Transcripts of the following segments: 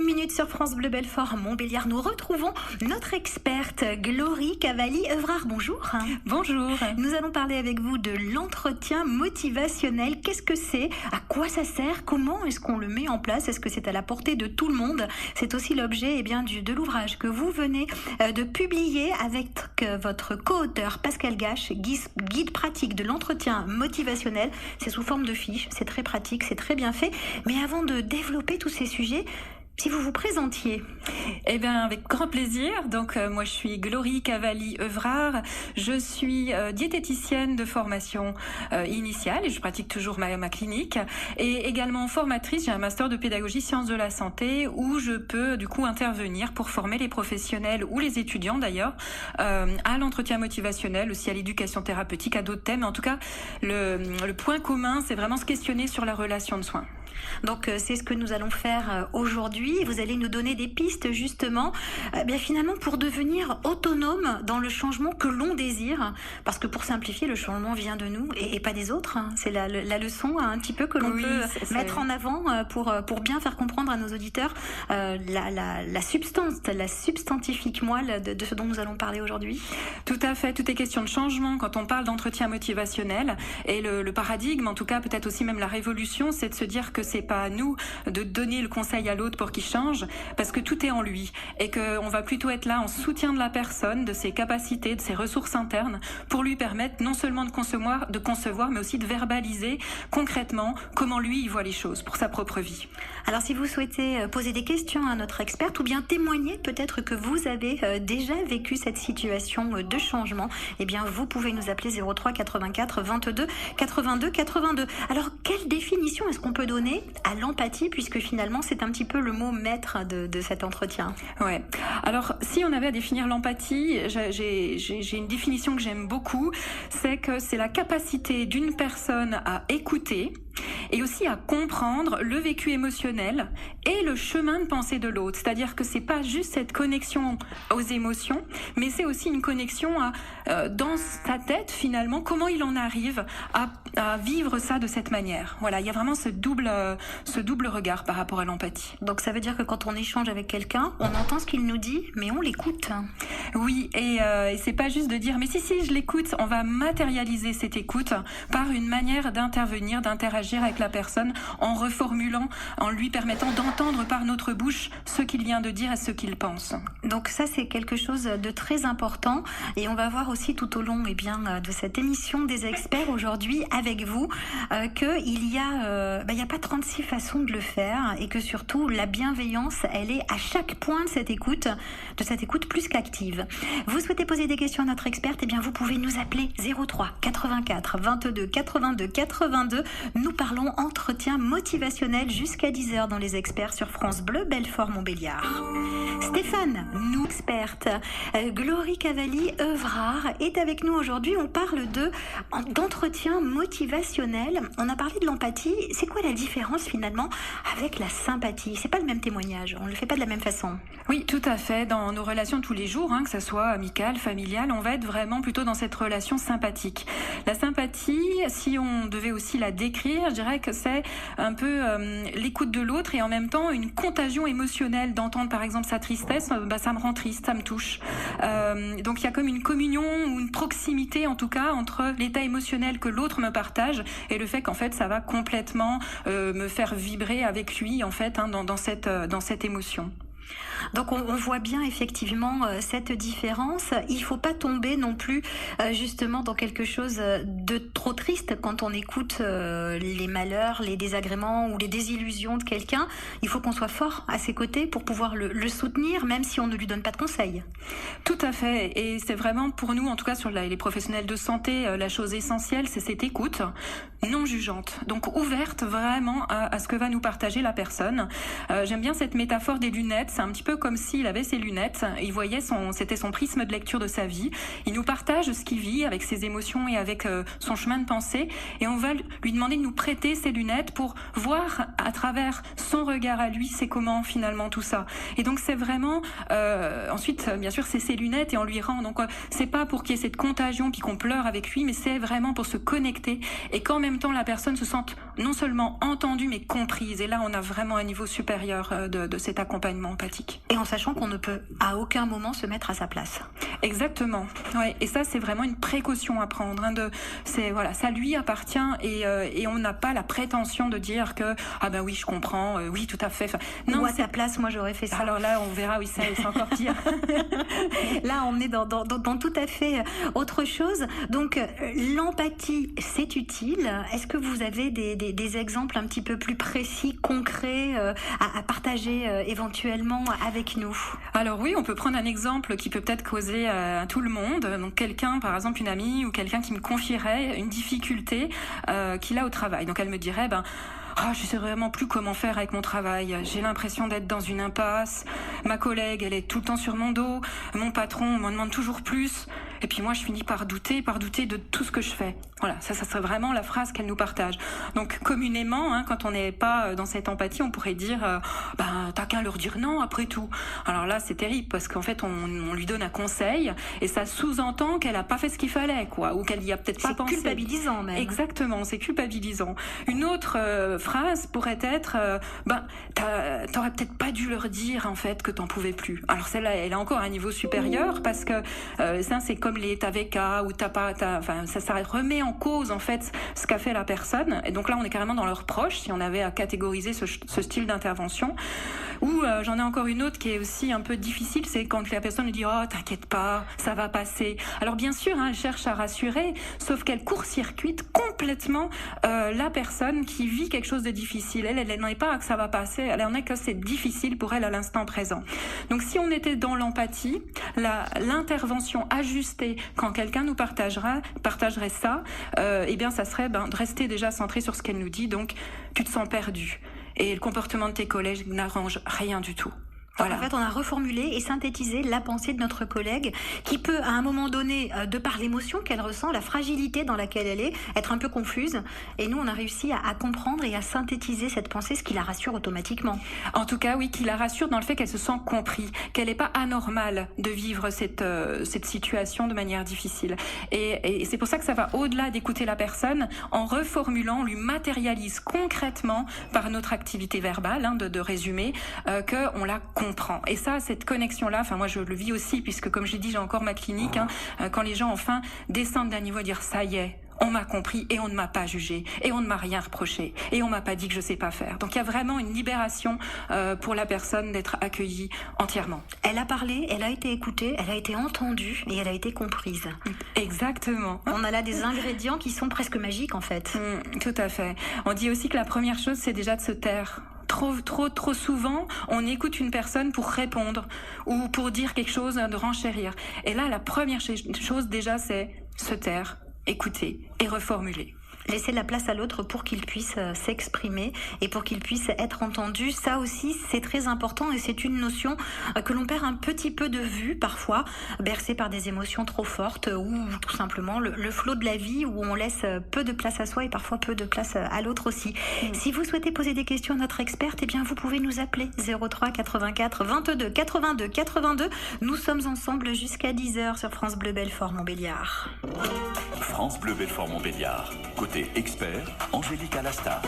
minute sur France Bleu Belfort Montbéliard. Nous retrouvons notre experte Glory Cavalli-Evrard. Bonjour. Bonjour. Nous allons parler avec vous de l'entretien motivationnel. Qu'est-ce que c'est? À quoi ça sert? Comment est-ce qu'on le met en place? Est-ce que c'est à la portée de tout le monde? C'est aussi l'objet de l'ouvrage que vous venez de publier avec votre co-auteur Pascal Gache, guide pratique de l'entretien motivationnel. C'est sous forme de fiches, c'est très pratique, c'est très bien fait. Mais avant de développer tous ces sujets, si vous vous présentiez. Eh bien, avec grand plaisir. Donc, moi, je suis Glory Cavalli-Evrard. Je suis diététicienne de formation initiale et je pratique toujours ma clinique. Et également formatrice, j'ai un master de pédagogie sciences de la santé où je peux, du coup, intervenir pour former les professionnels ou les étudiants, d'ailleurs, à l'entretien motivationnel, aussi à l'éducation thérapeutique, à d'autres thèmes. En tout cas, le point commun, c'est vraiment se questionner sur la relation de soins. Donc c'est ce que nous allons faire aujourd'hui. Vous allez nous donner des pistes justement, finalement pour devenir autonome dans le changement que l'on désire. Parce que pour simplifier, le changement vient de nous et pas des autres. C'est la leçon un petit peu que l'on peut mettre en avant pour bien faire comprendre à nos auditeurs la substance, la substantifique moelle de ce dont nous allons parler aujourd'hui. Tout à fait, tout est question de changement quand on parle d'entretien motivationnel. Et le paradigme, en tout cas peut-être aussi même la révolution, c'est de se dire que c'est pas à nous de donner le conseil à l'autre pour qu'il change, parce que tout est en lui et qu'on va plutôt être là en soutien de la personne, de ses capacités, de ses ressources internes, pour lui permettre non seulement de concevoir, mais aussi de verbaliser concrètement comment lui il voit les choses pour sa propre vie. Alors si vous souhaitez poser des questions à notre experte ou bien témoigner peut-être que vous avez déjà vécu cette situation de changement, eh bien vous pouvez nous appeler 03 84 22 82 82. Alors quelle définition est-ce qu'on peut donner à l'empathie, puisque finalement c'est un petit peu le mot maître de cet entretien? Ouais. Alors si on avait à définir l'empathie, j'ai une définition que j'aime beaucoup, c'est que c'est la capacité d'une personne à écouter et aussi à comprendre le vécu émotionnel et le chemin de pensée de l'autre. C'est-à-dire que c'est pas juste cette connexion aux émotions, mais c'est aussi une connexion dans sa tête finalement, comment il en arrive à vivre ça de cette manière. Voilà, il y a vraiment ce double regard par rapport à l'empathie. Donc ça veut dire que quand on échange avec quelqu'un, on entend ce qu'il nous dit, mais on l'écoute. Oui, et c'est pas juste de dire mais si je l'écoute, on va matérialiser cette écoute par une manière d'intervenir, d'interagir avec la personne en reformulant, en lui permettant d'entendre par notre bouche ce qu'il vient de dire et ce qu'il pense. Donc ça c'est quelque chose de très important et on va voir aussi tout au long de cette émission des experts aujourd'hui avec vous qu'il y a pas 36 façons de le faire et que surtout la bienveillance elle est à chaque point de cette écoute plus qu'active. Vous souhaitez poser des questions à notre experte, vous pouvez nous appeler 03 84 22 82 82. Nous parlons entretien motivationnel jusqu'à 10h dans les experts sur France Bleu Belfort Montbéliard. Stéphane, nous experte, Glory Cavalli-Evrard est avec nous aujourd'hui. On parle d'entretien motivationnel. On a parlé de l'empathie. C'est quoi la différence finalement avec la sympathie? C'est pas le même témoignage. On le fait pas de la même façon. Oui, tout à fait. Dans nos relations de tous les jours, que ce soit amicale, familiale, on va être vraiment plutôt dans cette relation sympathique. La sympathie, si on devait aussi la décrire, je dirais que c'est un peu l'écoute de l'autre et en même temps une contagion émotionnelle d'entendre par exemple sa tristesse, ça me rend triste, ça me touche. Donc il y a comme une communion ou une proximité en tout cas entre l'état émotionnel que l'autre me partage et le fait qu'en fait ça va complètement me faire vibrer avec lui en fait dans cette émotion. Donc on voit bien effectivement cette différence. Il faut pas tomber non plus justement dans quelque chose de trop triste quand on écoute les malheurs, les désagréments ou les désillusions de quelqu'un. Il faut qu'on soit fort à ses côtés pour pouvoir le soutenir même si on ne lui donne pas de conseils. Tout à fait, et c'est vraiment pour nous en tout cas sur les professionnels de santé la chose essentielle, c'est cette écoute non jugeante, donc ouverte vraiment à ce que va nous partager la personne. J'aime bien cette métaphore des lunettes, c'est un petit peu comme s'il avait ses lunettes, il voyait c'était son prisme de lecture de sa vie. Il nous partage ce qu'il vit avec ses émotions et avec son chemin de pensée, et on va lui demander de nous prêter ses lunettes pour voir à travers son regard à lui, c'est comment finalement tout ça. Et donc c'est vraiment ensuite bien sûr c'est ses lunettes et on lui rend. Donc c'est pas pour qu'il y ait cette contagion puis qu'on pleure avec lui, mais c'est vraiment pour se connecter et qu'en même temps la personne se sente non seulement entendue mais comprise. Et là on a vraiment un niveau supérieur de cet accompagnement empathique. Et en sachant qu'on ne peut à aucun moment se mettre à sa place. Exactement. Ouais. Et ça c'est vraiment une précaution à prendre. Ça lui appartient et on n'a pas la prétention de dire que ah ben oui je comprends, oui tout à fait. Enfin, non, ou à ta place moi j'aurais fait ça. Alors là on verra, oui c'est encore pire. Là on est dans tout à fait autre chose. Donc l'empathie c'est utile. Est-ce que vous avez des exemples un petit peu plus précis, concrets à partager éventuellement avec nous? Alors oui, on peut prendre un exemple qui peut peut-être causer à tout le monde. Donc quelqu'un, par exemple une amie ou quelqu'un qui me confierait une difficulté qu'il a au travail. Donc elle me dirait je sais vraiment plus comment faire avec mon travail. J'ai l'impression d'être dans une impasse. Ma collègue, elle est tout le temps sur mon dos. Mon patron m'en demande toujours plus. Et puis moi, je finis par douter de tout ce que je fais. Voilà, ça serait vraiment la phrase qu'elle nous partage. Donc communément, quand on n'est pas dans cette empathie, on pourrait dire t'as qu'à leur dire non après tout. Alors là, c'est terrible parce qu'en fait, on lui donne un conseil et ça sous-entend qu'elle a pas fait ce qu'il fallait, quoi, ou qu'elle y a peut-être pas pensé. C'est culpabilisant même. Exactement, c'est culpabilisant. Une autre phrase pourrait être t'aurais peut-être pas dû leur dire en fait que t'en pouvais plus. Alors celle-là, elle a encore un niveau supérieur parce que ça c'est comme les t'avais qu'à ou ça remet en cause en fait ce qu'a fait la personne. Et donc là on est carrément dans leurs proches si on avait à catégoriser ce style d'intervention. Ou j'en ai encore une autre qui est aussi un peu difficile, c'est quand la personne nous dit t'inquiète pas, ça va passer. Alors bien sûr elle cherche à rassurer, sauf qu'elle court-circuite complètement la personne qui vit quelque chose de difficile. Elle n'en est pas que ça va passer, elle en est que c'est difficile pour elle à l'instant présent. Donc si on était dans l'empathie, l'intervention ajustée quand quelqu'un nous partagerait ça, ça serait de rester déjà centré sur ce qu'elle nous dit. Donc tu te sens perdu et le comportement de tes collègues n'arrange rien du tout. Voilà. En fait, on a reformulé et synthétisé la pensée de notre collègue qui peut, à un moment donné, de par l'émotion qu'elle ressent, la fragilité dans laquelle elle est, être un peu confuse. Et nous, on a réussi à comprendre et à synthétiser cette pensée, ce qui la rassure automatiquement. En tout cas, oui, qui la rassure dans le fait qu'elle se sent comprise, qu'elle n'est pas anormale de vivre cette situation de manière difficile. Et c'est pour ça que ça va au-delà d'écouter la personne. En reformulant, on lui matérialise concrètement par notre activité verbale, de résumer, qu'on la comprend. Et ça, cette connexion-là, moi je le vis aussi, puisque comme j'ai dit, j'ai encore ma clinique, quand les gens enfin descendent d'un niveau à dire ça y est, on m'a compris et on ne m'a pas jugé et on ne m'a rien reproché et on m'a pas dit que je sais pas faire. Donc il y a vraiment une libération pour la personne d'être accueillie entièrement. Elle a parlé, elle a été écoutée, elle a été entendue et elle a été comprise. Exactement. On a là des ingrédients qui sont presque magiques en fait. Tout à fait. On dit aussi que la première chose, c'est déjà de se taire. Trop souvent, on écoute une personne pour répondre ou pour dire quelque chose, de renchérir. Et là, la première chose déjà, c'est se taire, écouter et reformuler. Laisser la place à l'autre pour qu'il puisse s'exprimer et pour qu'il puisse être entendu. Ça aussi, c'est très important et c'est une notion que l'on perd un petit peu de vue parfois, bercé par des émotions trop fortes ou tout simplement le flot de la vie où on laisse peu de place à soi et parfois peu de place à l'autre aussi. Si vous souhaitez poser des questions à notre experte, vous pouvez nous appeler 03 84 22 82 82. Nous sommes ensemble jusqu'à 10h sur France Bleu Belfort Montbéliard. France Bleu Belfort Montbéliard. Côté expert, Angélique Alastar.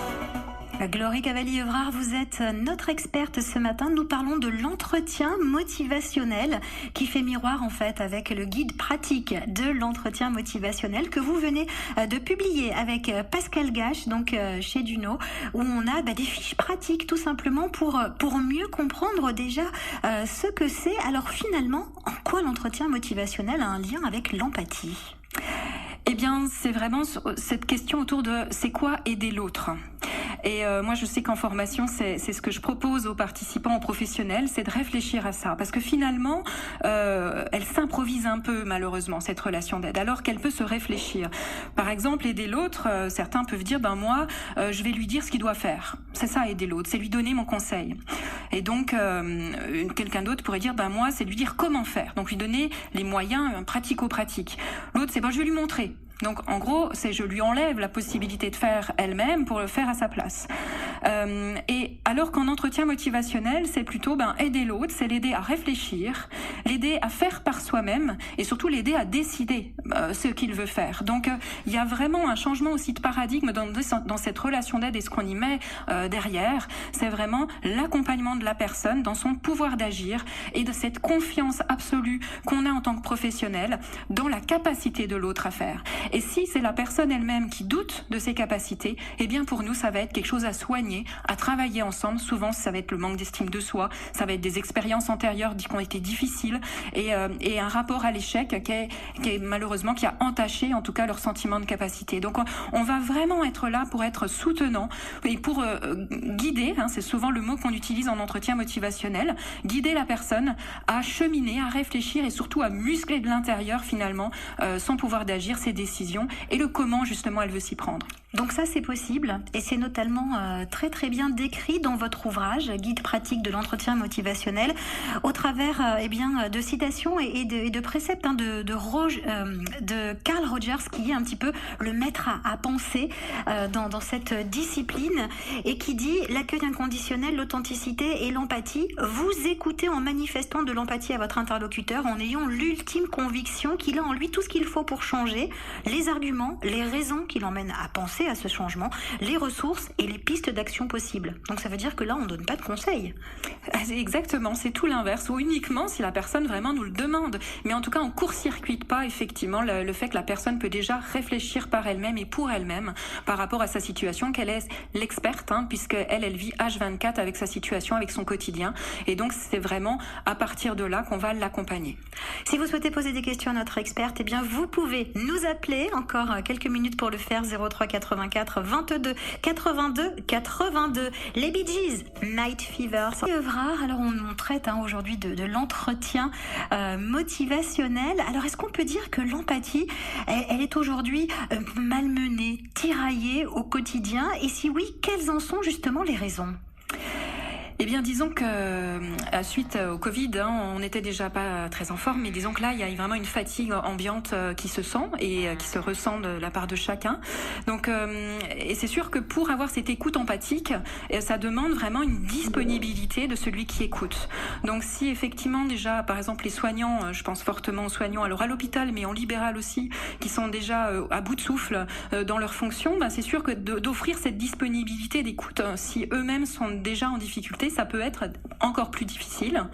Glory Cavalier-Evrard, vous êtes notre experte ce matin. Nous parlons de l'entretien motivationnel qui fait miroir en fait avec le guide pratique de l'entretien motivationnel que vous venez de publier avec Pascal Gache, donc chez Duno, où on a des fiches pratiques tout simplement pour mieux comprendre déjà ce que c'est. Alors finalement, en quoi l'entretien motivationnel a un lien avec l'empathie ? Eh bien, c'est vraiment cette question autour de c'est quoi aider l'autre ? Et moi, je sais qu'en formation, c'est ce que je propose aux participants, aux professionnels, c'est de réfléchir à ça. Parce que finalement, elle s'improvise un peu, malheureusement, cette relation d'aide, alors qu'elle peut se réfléchir. Par exemple, aider l'autre, certains peuvent dire, moi, je vais lui dire ce qu'il doit faire. C'est ça, aider l'autre, c'est lui donner mon conseil. Et donc, quelqu'un d'autre pourrait dire, moi, c'est lui dire comment faire. Donc, lui donner les moyens pratico-pratiques. L'autre, c'est, je vais lui montrer. Donc, en gros, c'est je lui enlève la possibilité de faire elle-même pour le faire à sa place. Et alors qu'en entretien motivationnel, c'est plutôt aider l'autre, c'est l'aider à réfléchir, l'aider à faire par soi-même et surtout l'aider à décider ce qu'il veut faire. Donc, il y a vraiment un changement aussi de paradigme dans cette relation d'aide et ce qu'on y met derrière. C'est vraiment l'accompagnement de la personne dans son pouvoir d'agir et de cette confiance absolue qu'on a en tant que professionnel dans la capacité de l'autre à faire. Et si c'est la personne elle-même qui doute de ses capacités, eh bien pour nous, ça va être quelque chose à soigner, à travailler ensemble. Souvent, ça va être le manque d'estime de soi, ça va être des expériences antérieures qui ont été difficiles et un rapport à l'échec qui est malheureusement qui a entaché en tout cas leur sentiment de capacité. Donc on va vraiment être là pour être soutenant et pour guider, c'est souvent le mot qu'on utilise en entretien motivationnel, guider la personne à cheminer, à réfléchir et surtout à muscler de l'intérieur finalement son pouvoir d'agir, ses décisions et le comment justement elle veut s'y prendre. Donc ça c'est possible et c'est notamment très très bien décrit dans votre ouvrage Guide pratique de l'entretien motivationnel au travers de citations et de préceptes de Carl Rogers qui est un petit peu le maître à penser dans cette discipline et qui dit l'accueil inconditionnel, l'authenticité et l'empathie. Vous écoutez en manifestant de l'empathie à votre interlocuteur en ayant l'ultime conviction qu'il a en lui tout ce qu'il faut pour changer, les arguments, les raisons qui l'emmènent à penser à ce changement, les ressources et les pistes d'action possibles. Donc ça veut dire que là, on ne donne pas de conseils. Exactement, c'est tout l'inverse, ou uniquement si la personne vraiment nous le demande. Mais en tout cas, on court-circuite pas effectivement le fait que la personne peut déjà réfléchir par elle-même et pour elle-même par rapport à sa situation, qu'elle est l'experte, puisqu'elle vit H24 avec sa situation, avec son quotidien. Et donc, c'est vraiment à partir de là qu'on va l'accompagner. Si vous souhaitez poser des questions à notre experte, vous pouvez nous appeler, encore quelques minutes pour le faire, 03 84 22 82 82. Les Bee Gees, Night Fever. Alors on traite aujourd'hui de l'entretien motivationnel. Alors est-ce qu'on peut dire que l'empathie, elle est aujourd'hui malmenée, tiraillée au quotidien? Et si oui, quelles en sont justement les raisons? Eh bien, disons que suite au Covid, on n'était déjà pas très en forme, mais disons que là, il y a vraiment une fatigue ambiante qui se sent et qui se ressent de la part de chacun. Donc, et c'est sûr que pour avoir cette écoute empathique, ça demande vraiment une disponibilité de celui qui écoute. Donc, si effectivement déjà, par exemple, les soignants, je pense fortement aux soignants, alors à l'hôpital, mais en libéral aussi, qui sont déjà à bout de souffle dans leurs fonctions, c'est sûr que d'offrir cette disponibilité d'écoute, si eux-mêmes sont déjà en difficulté, ça peut être encore plus difficile.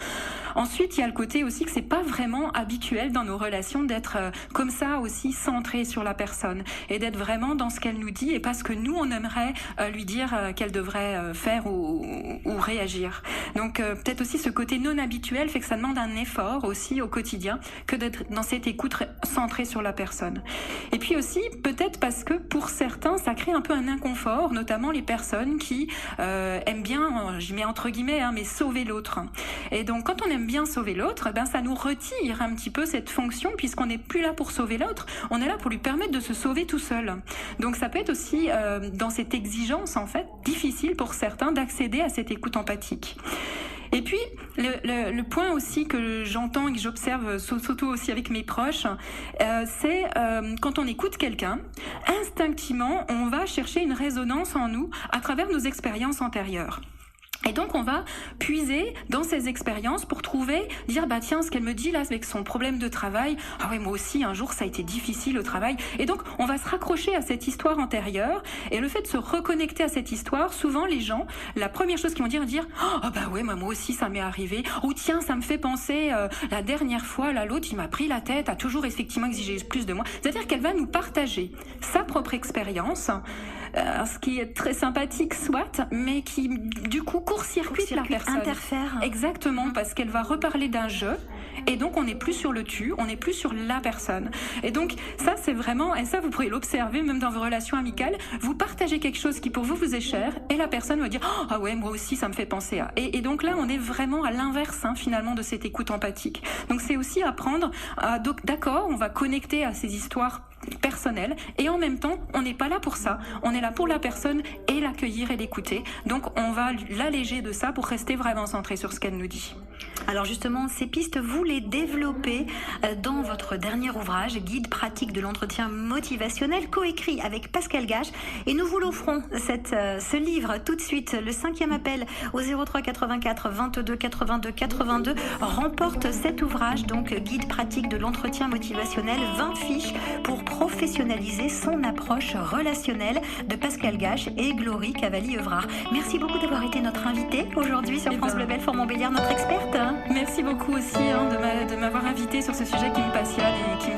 Ensuite, il y a le côté aussi que c'est pas vraiment habituel dans nos relations d'être comme ça aussi centré sur la personne et d'être vraiment dans ce qu'elle nous dit et pas ce que nous on aimerait lui dire qu'elle devrait faire ou réagir. Donc peut-être aussi ce côté non habituel fait que ça demande un effort aussi au quotidien que d'être dans cette écoute centrée sur la personne. Et puis aussi peut-être parce que pour certains ça crée un peu un inconfort, notamment les personnes qui aiment bien, je mets entre guillemets, mais sauver l'autre. Et donc quand on aime bien sauver l'autre, ça nous retire un petit peu cette fonction puisqu'on n'est plus là pour sauver l'autre, on est là pour lui permettre de se sauver tout seul. Donc ça peut être aussi dans cette exigence en fait difficile pour certains d'accéder à cette écoute empathique. Et puis, le point aussi que j'entends et que j'observe, surtout aussi avec mes proches, c'est quand on écoute quelqu'un, instinctivement, on va chercher une résonance en nous à travers nos expériences antérieures. Et donc on va puiser dans ces expériences pour dire tiens, ce qu'elle me dit là avec son problème de travail, ah ouais, moi aussi un jour ça a été difficile au travail. Et donc on va se raccrocher à cette histoire antérieure et le fait de se reconnecter à cette histoire, souvent les gens, la première chose qu'ils vont dire oh bah ouais, moi aussi ça m'est arrivé, ou tiens ça me fait penser la dernière fois là l'autre il m'a pris la tête, a toujours effectivement exigé plus de moi. C'est-à-dire qu'elle va nous partager sa propre expérience. Ce qui est très sympathique soit, mais qui du coup court-circuite la personne. Interfère. Exactement, parce qu'elle va reparler d'un jeu Et donc, on n'est plus sur le tu, on n'est plus sur la personne. Et donc, ça, c'est vraiment, et ça, vous pourrez l'observer même dans vos relations amicales. Vous partagez quelque chose qui pour vous est cher, et la personne va dire « Ah ouais, moi aussi, ça me fait penser à... » Et donc là, on est vraiment à l'inverse, finalement, de cette écoute empathique. Donc, c'est aussi apprendre à... Donc, d'accord, on va connecter à ces histoires personnelles, et en même temps, on n'est pas là pour ça. On est là pour la personne et l'accueillir et l'écouter. Donc, on va l'alléger de ça pour rester vraiment centré sur ce qu'elle nous dit. Alors justement, ces pistes, vous les développez dans votre dernier ouvrage, Guide pratique de l'entretien motivationnel, coécrit avec Pascal Gache. Et nous vous l'offrons, ce livre, tout de suite. Le 5e appel au 03 84 22 82 82 remporte cet ouvrage, donc Guide pratique de l'entretien motivationnel, 20 fiches pour professionnaliser son approche relationnelle, de Pascal Gache et Glory Cavalli-Evrard. Merci beaucoup d'avoir été notre invitée aujourd'hui sur France Bleu Belfort-Montbéliard, notre experte. Merci beaucoup aussi de m'avoir invité sur ce sujet qui me passionne et qui me